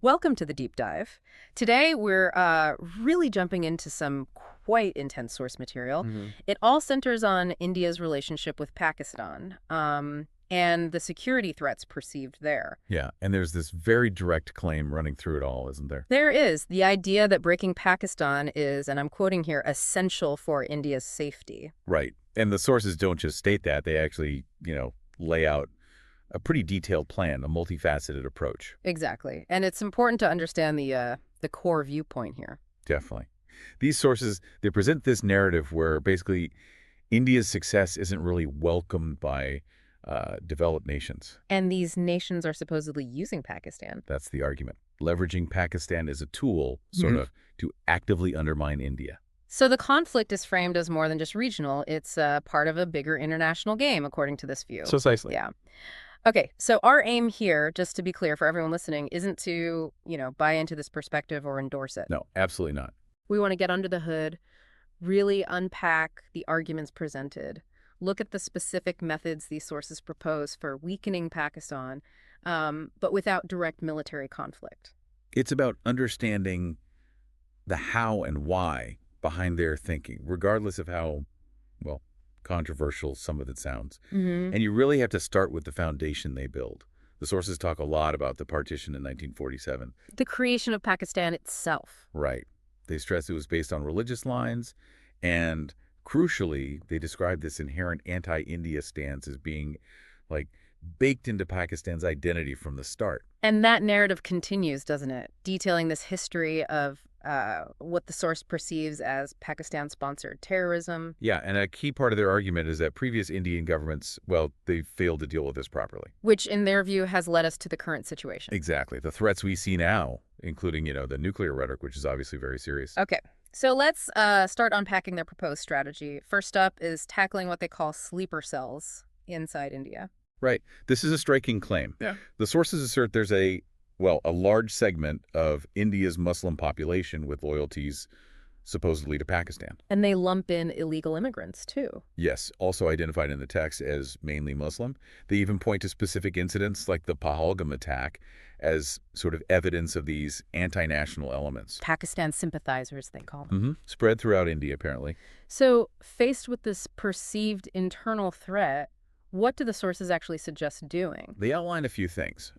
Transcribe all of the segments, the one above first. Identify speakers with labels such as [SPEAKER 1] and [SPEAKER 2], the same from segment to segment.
[SPEAKER 1] Welcome to the deep dive. Today, we're really jumping into some quite intense source material.
[SPEAKER 2] hmm
[SPEAKER 1] It all centers on India's relationship with Pakistan and the security threats perceived there.
[SPEAKER 2] Yeah, and there's this very direct claim running through it all, isn't there?
[SPEAKER 1] There is the idea that breaking Pakistan is, and I'm quoting here, essential for India's safety.
[SPEAKER 2] Right. And the sources don't just state that. They actually, lay out a pretty detailed plan, a multifaceted approach.
[SPEAKER 1] Exactly. And it's important to understand the core viewpoint here.
[SPEAKER 2] Definitely. These sources, they present this narrative where basically India's success isn't really welcomed by developed nations.
[SPEAKER 1] And these nations are supposedly using Pakistan.
[SPEAKER 2] That's the argument. Leveraging Pakistan as a tool, sort of, to actively undermine India.
[SPEAKER 1] So the conflict is framed as more than just regional. It's part of a bigger international game, according to this view.
[SPEAKER 2] Precisely.
[SPEAKER 1] Yeah. Okay, so our aim here, just to be clear for everyone listening, isn't to, buy into this perspective or endorse it.
[SPEAKER 2] No, absolutely not.
[SPEAKER 1] We want to get under the hood, really unpack the arguments presented, look at the specific methods these sources propose for weakening Pakistan, but without direct military conflict.
[SPEAKER 2] It's about understanding the how and why behind their thinking, regardless of how, well, controversial some of it sounds.
[SPEAKER 1] Hmm.
[SPEAKER 2] And you really have to start with the foundation they build. The sources talk a lot about the partition in 1947.
[SPEAKER 1] The creation of Pakistan itself.
[SPEAKER 2] Right. They stress it was based on religious lines, and crucially, they describe this inherent anti-India stance as being, like, baked into Pakistan's identity from the start.
[SPEAKER 1] And that narrative continues, doesn't it? Detailing this history of what the source perceives as Pakistan-sponsored terrorism.
[SPEAKER 2] Yeah, and a key part of their argument is that previous Indian governments, well, they failed to deal with this properly.
[SPEAKER 1] Which, in their view, has led us to the current situation.
[SPEAKER 2] Exactly. The threats we see now, including, the nuclear rhetoric, which is obviously very serious.
[SPEAKER 1] Okay, so let's start unpacking their proposed strategy. First up is tackling what they call sleeper cells inside India.
[SPEAKER 2] Right. This is a striking claim.
[SPEAKER 1] Yeah.
[SPEAKER 2] The sources assert there's a large segment of India's Muslim population with loyalties supposedly to Pakistan.
[SPEAKER 1] And they lump in illegal immigrants, too.
[SPEAKER 2] Yes, also identified in the text as mainly Muslim. They even point to specific incidents like the Pahalgam attack as sort of evidence of these anti-national elements.
[SPEAKER 1] Pakistan sympathizers, they call them.
[SPEAKER 2] Spread throughout India, apparently.
[SPEAKER 1] So, faced with this perceived internal threat, what do the sources actually suggest doing?
[SPEAKER 2] They outline a few things.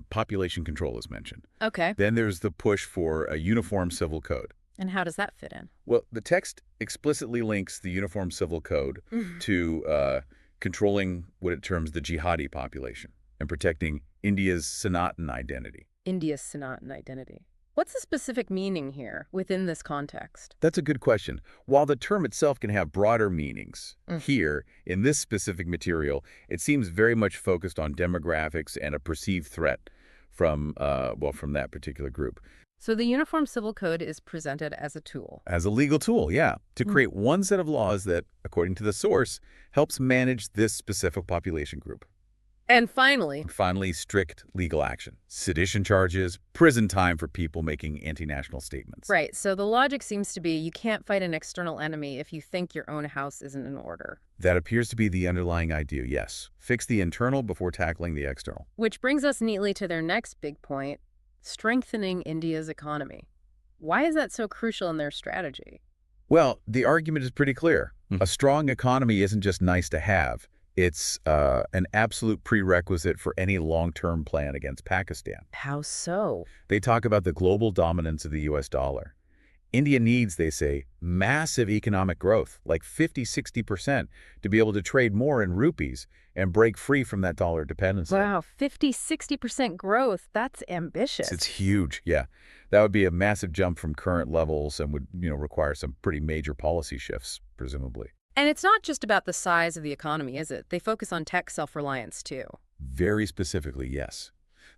[SPEAKER 2] Population control is mentioned.
[SPEAKER 1] Okay.
[SPEAKER 2] Then there's the push for a uniform civil code.
[SPEAKER 1] And how does that fit in?
[SPEAKER 2] Well, the text explicitly links the Uniform Civil Code to controlling what it terms the jihadi population and protecting India's Sanatan identity.
[SPEAKER 1] India's Sanatan identity. What's the specific meaning here within this context?
[SPEAKER 2] That's a good question. While the term itself can have broader meanings,
[SPEAKER 1] Mm.
[SPEAKER 2] here, in this specific material, it seems very much focused on demographics and a perceived threat from that particular group.
[SPEAKER 1] So the Uniform Civil Code is presented as a tool.
[SPEAKER 2] As a legal tool, yeah, to create one set of laws that, according to the source, helps manage this specific population group.
[SPEAKER 1] And finally,
[SPEAKER 2] And finally, strict legal action. Sedition charges, prison time for people making anti-national statements.
[SPEAKER 1] right, so the logic seems to be you can't fight an external enemy if you think your own house isn't in order.
[SPEAKER 2] That appears to be the underlying idea, yes. Fix the internal before tackling the external.
[SPEAKER 1] Which brings us neatly to their next big point, strengthening India's economy. Why is that so crucial in their strategy?
[SPEAKER 2] Well, the argument is pretty clear. A strong economy isn't just nice to have. It's an absolute prerequisite for any long-term plan against Pakistan.
[SPEAKER 1] How so?
[SPEAKER 2] They talk about the global dominance of the U.S. dollar. India needs, they say, massive economic growth, like 50–60%, to be able to trade more in rupees and break free from that dollar dependency.
[SPEAKER 1] Wow, 50–60% growth. That's ambitious.
[SPEAKER 2] It's huge, yeah. That would be a massive jump from current levels and would, require some pretty major policy shifts, presumably.
[SPEAKER 1] And it's not just about the size of the economy, is it? They focus on tech self-reliance, too.
[SPEAKER 2] Very specifically, yes.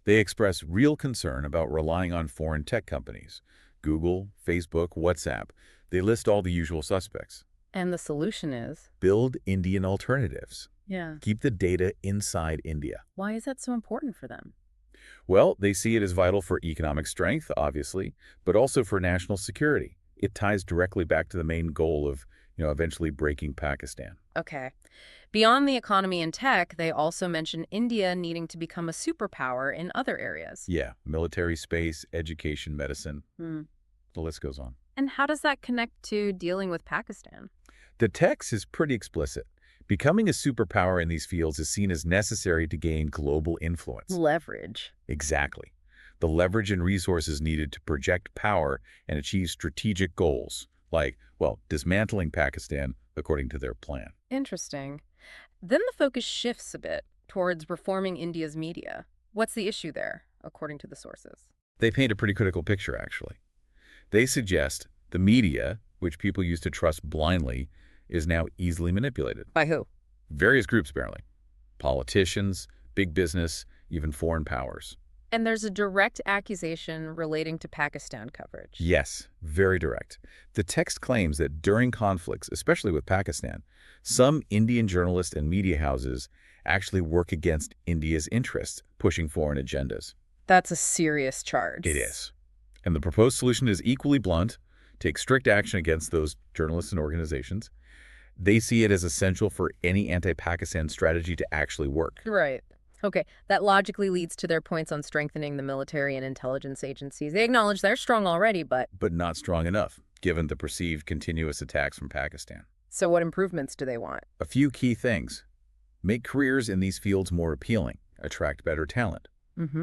[SPEAKER 2] They express real concern about relying on foreign tech companies. Google, Facebook, WhatsApp. They list all the usual suspects.
[SPEAKER 1] And the solution is?
[SPEAKER 2] Build Indian alternatives.
[SPEAKER 1] Yeah.
[SPEAKER 2] Keep the data inside India.
[SPEAKER 1] Why is that so important for them?
[SPEAKER 2] Well, they see it as vital for economic strength, obviously, but also for national security. It ties directly back to the main goal of, eventually breaking Pakistan.
[SPEAKER 1] Okay. Beyond the economy and tech, they also mention India needing to become a superpower in other areas.
[SPEAKER 2] Yeah, military, space, education, medicine,
[SPEAKER 1] Hmm.
[SPEAKER 2] the list goes on.
[SPEAKER 1] And how does that connect to dealing with Pakistan?
[SPEAKER 2] The text is pretty explicit. Becoming a superpower in these fields is seen as necessary to gain global influence.
[SPEAKER 1] Leverage.
[SPEAKER 2] Exactly. The leverage and resources needed to project power and achieve strategic goals, like, well, dismantling Pakistan according to their plan.
[SPEAKER 1] Interesting. Then the focus shifts a bit towards reforming India's media. What's the issue there, according to the sources?
[SPEAKER 2] They paint a pretty critical picture, actually. They suggest the media, which people used to trust blindly, is now easily manipulated.
[SPEAKER 1] By who?
[SPEAKER 2] Various groups, apparently. Politicians, big business, even foreign powers.
[SPEAKER 1] And there's a direct accusation relating to Pakistan coverage.
[SPEAKER 2] Yes, very direct. The text claims that during conflicts, especially with Pakistan, some Indian journalists and media houses actually work against India's interests, pushing foreign agendas.
[SPEAKER 1] That's a serious charge.
[SPEAKER 2] It is. And the proposed solution is equally blunt: take strict action against those journalists and organizations. They see it as essential for any anti-Pakistan strategy to actually work.
[SPEAKER 1] Right. Okay, that logically leads to their points on strengthening the military and intelligence agencies. They acknowledge they're strong already, but...
[SPEAKER 2] But not strong enough, given the perceived continuous attacks from Pakistan.
[SPEAKER 1] So what improvements do they want?
[SPEAKER 2] A few key things. Make careers in these fields more appealing, attract better talent.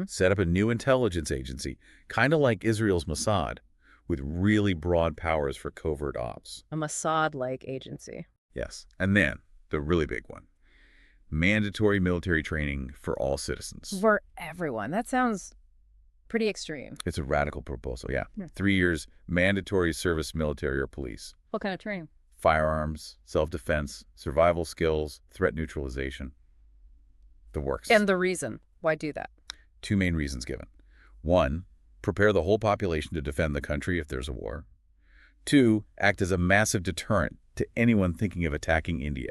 [SPEAKER 2] Set up a new intelligence agency, kind of like Israel's Mossad, with really broad powers for covert ops.
[SPEAKER 1] A Mossad-like agency.
[SPEAKER 2] Yes. And then, the really big one. Mandatory military training for all citizens.
[SPEAKER 1] For everyone. That sounds pretty extreme.
[SPEAKER 2] It's a radical proposal, yeah.
[SPEAKER 1] Yeah.
[SPEAKER 2] 3 years, mandatory service military or police.
[SPEAKER 1] What kind of training?
[SPEAKER 2] Firearms, self-defense, survival skills, threat neutralization. The works.
[SPEAKER 1] And the reason. Why do that?
[SPEAKER 2] 2 main reasons given. 1, prepare the whole population to defend the country if there's a war. 2, act as a massive deterrent to anyone thinking of attacking India.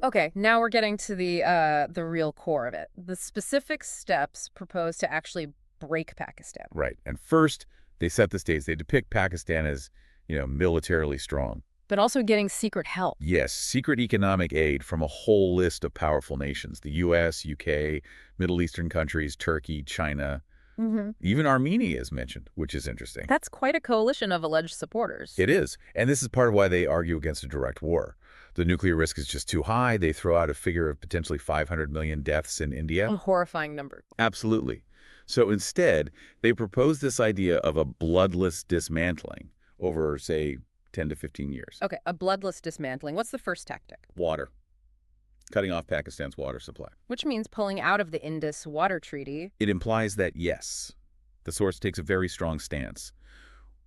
[SPEAKER 1] Okay, now we're getting to the real core of it. The specific steps proposed to actually break Pakistan.
[SPEAKER 2] Right. And first, they set the stage. They depict Pakistan as, militarily strong.
[SPEAKER 1] But also getting secret help.
[SPEAKER 2] Yes, secret economic aid from a whole list of powerful nations. The U.S., U.K., Middle Eastern countries, Turkey, China. Even Armenia is mentioned, which is interesting.
[SPEAKER 1] That's quite a coalition of alleged supporters.
[SPEAKER 2] It is. And this is part of why they argue against a direct war. The nuclear risk is just too high. They throw out a figure of potentially 500 million deaths in India.
[SPEAKER 1] A horrifying number.
[SPEAKER 2] Absolutely. So instead, they propose this idea of a bloodless dismantling over, say, 10 to 15 years.
[SPEAKER 1] Okay, a bloodless dismantling. What's the first tactic?
[SPEAKER 2] Water. Cutting off Pakistan's water supply.
[SPEAKER 1] Which means pulling out of the Indus Water Treaty.
[SPEAKER 2] It implies that, yes, the source takes a very strong stance.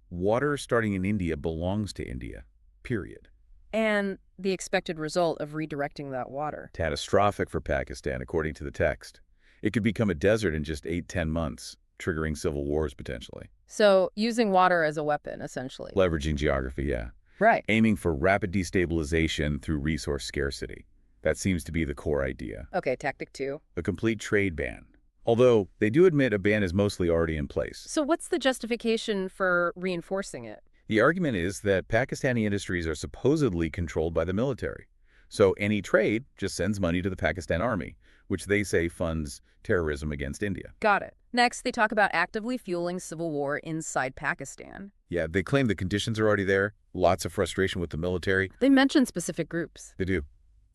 [SPEAKER 2] Water starting in India belongs to India, period.
[SPEAKER 1] And the expected result of redirecting that water.
[SPEAKER 2] Catastrophic for Pakistan, according to the text. It could become a desert in just 8-10 months, triggering civil wars potentially.
[SPEAKER 1] So using water as a weapon, essentially.
[SPEAKER 2] Leveraging geography, yeah.
[SPEAKER 1] Right.
[SPEAKER 2] Aiming for rapid destabilization through resource scarcity. That seems to be the core idea.
[SPEAKER 1] Okay, tactic 2.
[SPEAKER 2] A complete trade ban. Although, they do admit a ban is mostly already in place.
[SPEAKER 1] So what's the justification for reinforcing it?
[SPEAKER 2] The argument is that Pakistani industries are supposedly controlled by the military. So any trade just sends money to the Pakistan army, which they say funds terrorism against India.
[SPEAKER 1] Got it. Next, they talk about actively fueling civil war inside Pakistan.
[SPEAKER 2] Yeah, they claim the conditions are already there. Lots of frustration with the military.
[SPEAKER 1] They mention specific groups.
[SPEAKER 2] They do.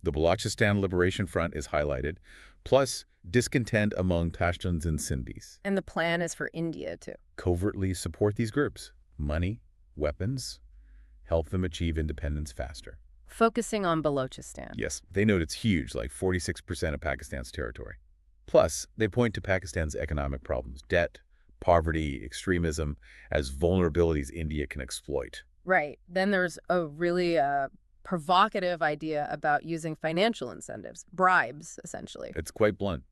[SPEAKER 2] The Balochistan Liberation Front is highlighted, plus discontent among Pashtuns and Sindhis.
[SPEAKER 1] And the plan is for India to
[SPEAKER 2] covertly support these groups. Money, weapons, help them achieve independence faster.
[SPEAKER 1] Focusing on Balochistan.
[SPEAKER 2] Yes, they note it's huge, like 46% of Pakistan's territory. Plus, they point to Pakistan's economic problems, debt, poverty, extremism, as vulnerabilities India can exploit.
[SPEAKER 1] Right. Then there's a really provocative idea about using financial incentives, bribes, essentially.
[SPEAKER 2] It's quite blunt.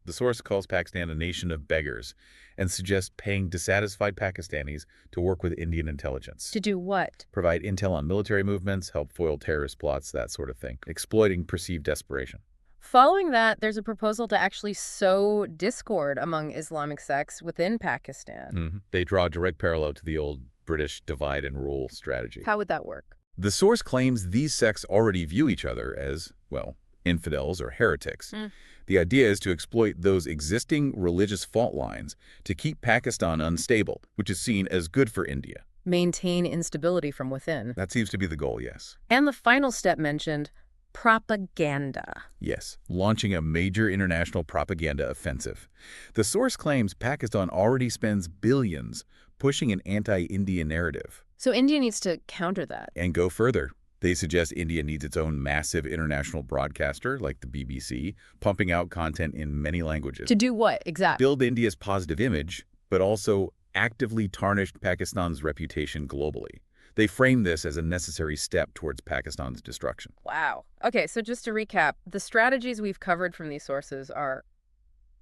[SPEAKER 2] The source calls Pakistan a nation of beggars and suggests paying dissatisfied Pakistanis to work with Indian intelligence.
[SPEAKER 1] To do what?
[SPEAKER 2] Provide intel on military movements, help foil terrorist plots, that sort of thing. Exploiting perceived desperation.
[SPEAKER 1] Following that, there's a proposal to actually sow discord among Islamic sects within Pakistan.
[SPEAKER 2] They draw a direct parallel to the old British divide and rule strategy.
[SPEAKER 1] How would that work?
[SPEAKER 2] The source claims these sects already view each other as, well, infidels or heretics.
[SPEAKER 1] Mm.
[SPEAKER 2] The idea is to exploit those existing religious fault lines to keep Pakistan unstable, which is seen as good for India.
[SPEAKER 1] Maintain instability from within.
[SPEAKER 2] That seems to be the goal, yes.
[SPEAKER 1] And the final step mentioned, propaganda.
[SPEAKER 2] Yes, launching a major international propaganda offensive. The source claims Pakistan already spends billions pushing an anti-India narrative.
[SPEAKER 1] So India needs to counter that.
[SPEAKER 2] And go further. They suggest India needs its own massive international broadcaster, like the BBC, pumping out content in many languages.
[SPEAKER 1] To do what, exactly?
[SPEAKER 2] Build India's positive image, but also actively tarnish Pakistan's reputation globally. They frame this as a necessary step towards Pakistan's destruction.
[SPEAKER 1] Wow. Okay, so just to recap, the strategies we've covered from these sources are,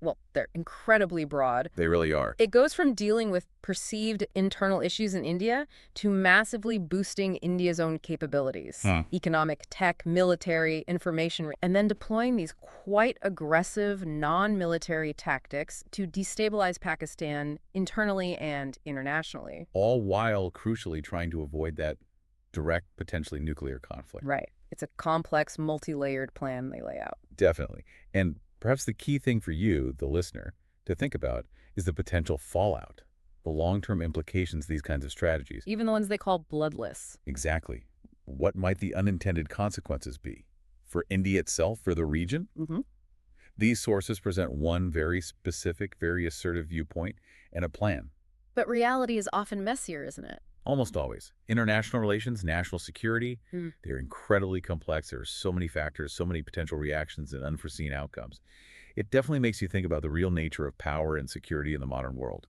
[SPEAKER 1] well, they're incredibly broad.
[SPEAKER 2] They really are.
[SPEAKER 1] It goes from dealing with perceived internal issues in India to massively boosting India's own capabilities, economic, tech, military, information, and then deploying these quite aggressive non-military tactics to destabilize Pakistan internally and internationally.
[SPEAKER 2] All while crucially trying to avoid that direct, potentially nuclear conflict.
[SPEAKER 1] Right. It's a complex, multi-layered plan they lay out.
[SPEAKER 2] Definitely. And perhaps the key thing for you, the listener, to think about is the potential fallout, the long-term implications of these kinds of strategies.
[SPEAKER 1] Even the ones they call bloodless.
[SPEAKER 2] Exactly. What might the unintended consequences be? For India itself, for the region? These sources present one very specific, very assertive viewpoint and a plan.
[SPEAKER 1] But reality is often messier, isn't it?
[SPEAKER 2] Almost always. International relations, national security, they're incredibly complex. There are so many factors, so many potential reactions and unforeseen outcomes. It definitely makes you think about the real nature of power and security in the modern world.